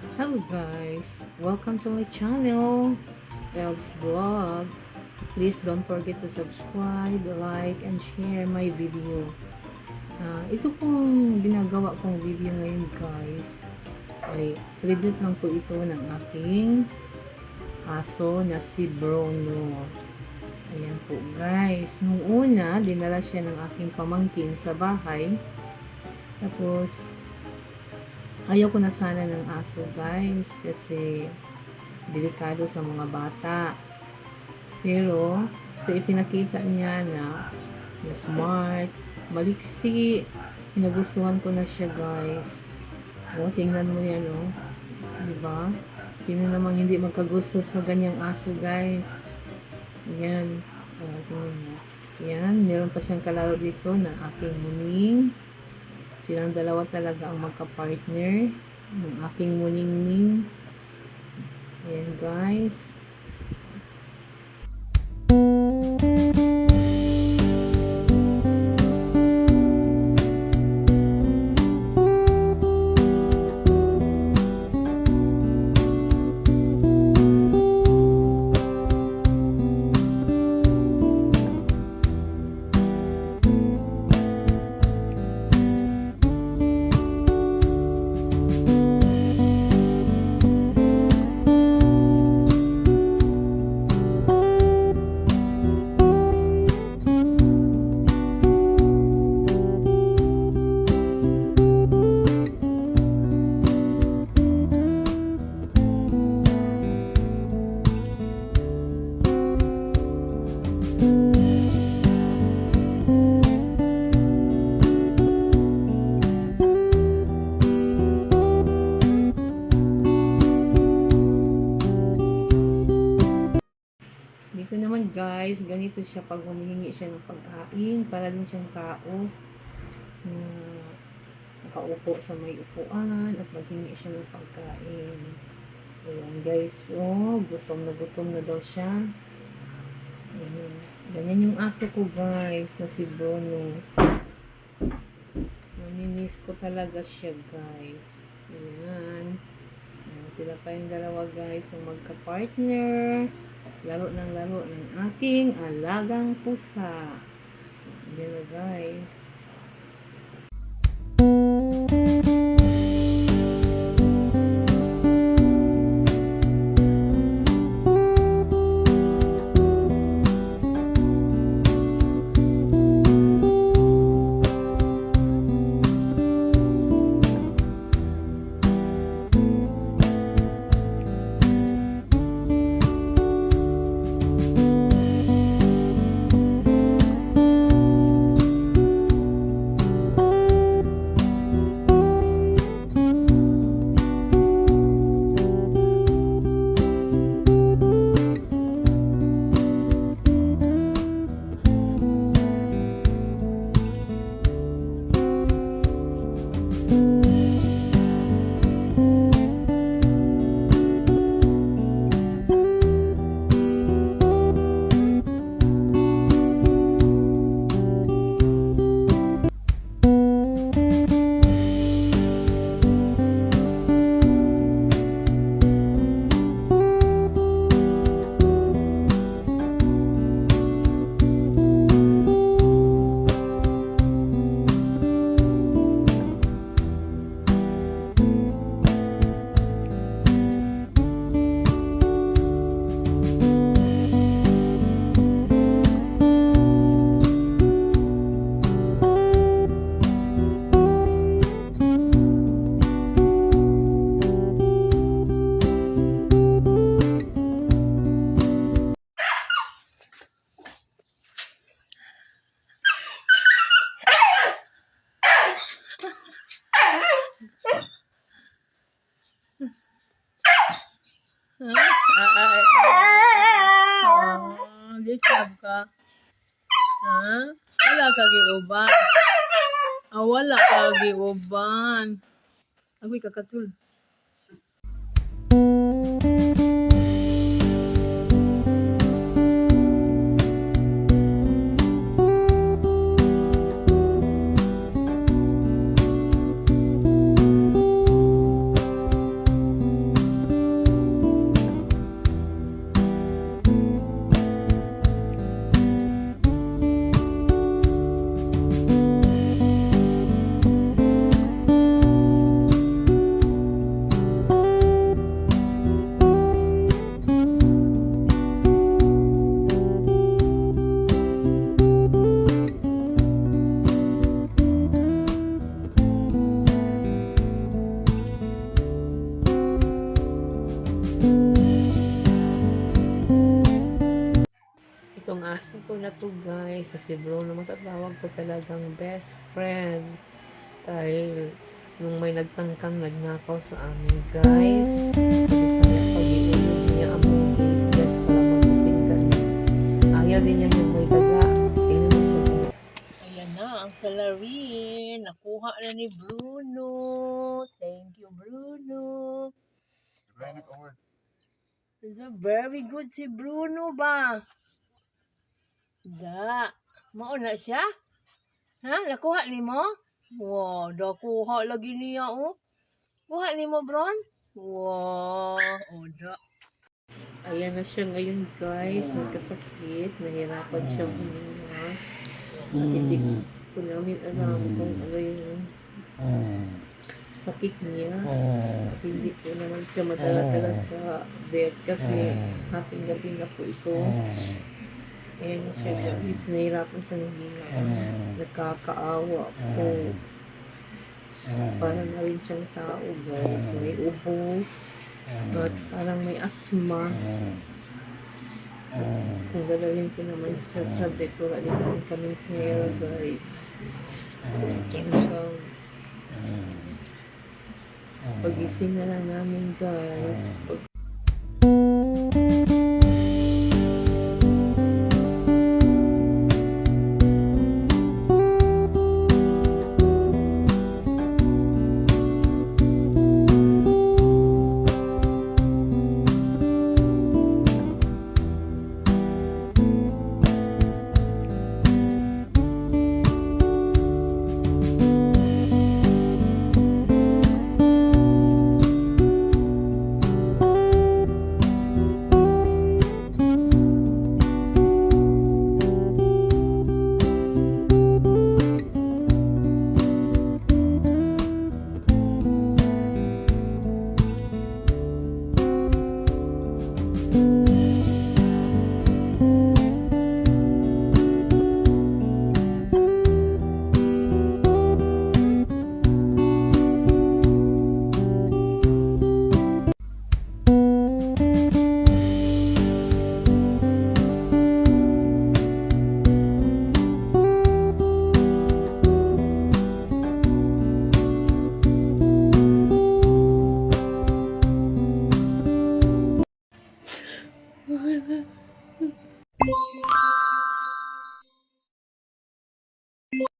Hello guys, welcome to my channel, Elves Vlog. Please don't forget to subscribe, like, and share my video. Ito pong ginagawa kong video ngayon guys, ay tribute lang po ito ng aking aso na si Bruno. Ayan po guys, nung una, dinala siya ng aking pamangkin sa bahay. Tapos, ayaw ko na sana ng aso guys kasi delikado sa mga bata. Pero sa ipinakita niya na smart, maliksi, nagustuhan ko na siya guys. O, tingnan mo yan o. Diba? Sino namang hindi magkagusto sa ganyang aso guys. Yan. O, tingnan mo. Yan. Meron pa siyang kalaro dito na aking muning. Silang dalawa talaga ang magka-partner ng aking muningning. Ayan guys. Dito naman guys, ganito siya pag humihingi siya ng pagkain. Para din siyang tao na nakaupo sa may upuan at maghingi siya ng pagkain. Ayan guys, oh, gutom na daw siya. Ayan. Ganyan yung aso ko guys, na si Bruno. Namimiss ko talaga siya guys. Ayan. Ayan, sila pa yung dalawa guys, ang magka-partner. Laro ng aking alagang pusa. Ayan na guys. Disturb ka? Ha? Wala ka giuban. Wala ka giuban. Agoy kakatul. aso ko na to guys. Kasi Bruno, matatawag ko talagang best friend. Dahil nung may nagtangkang nagnakaw sa amin guys. Sabi sa niya, pag-iunin niya ang guys para magising kami. Ayaw din niya yung may daga. Tingnan mo siya guys. Ayan na, ang salarin. Nakuha na ni Bruno. Thank you, Bruno. Is a very good si Bruno ba? Da. Mauna siya? Ha? Nakuha ni mo? Wow, nakuha lagi niya oh. Kuha ni mo, Bron? Wow, oh da. Ayan na siya ngayon guys. Nagkasakit. Nahirapan siya huminga. Hindi ko namin alam kung ano yung sakit niya. Hindi ko naman siya madala-dala sa bed kasi hating gabi na po ito. Ayan na siya guys. Nahirapan siya huminga. Nagkakaawa po. Parang na rin siyang tao guys. May ubo. At parang may asma. Kung dadalhin ko naman siya sa bed, wala din naman kaming care guys. Hanggang pagising na lang namin guys.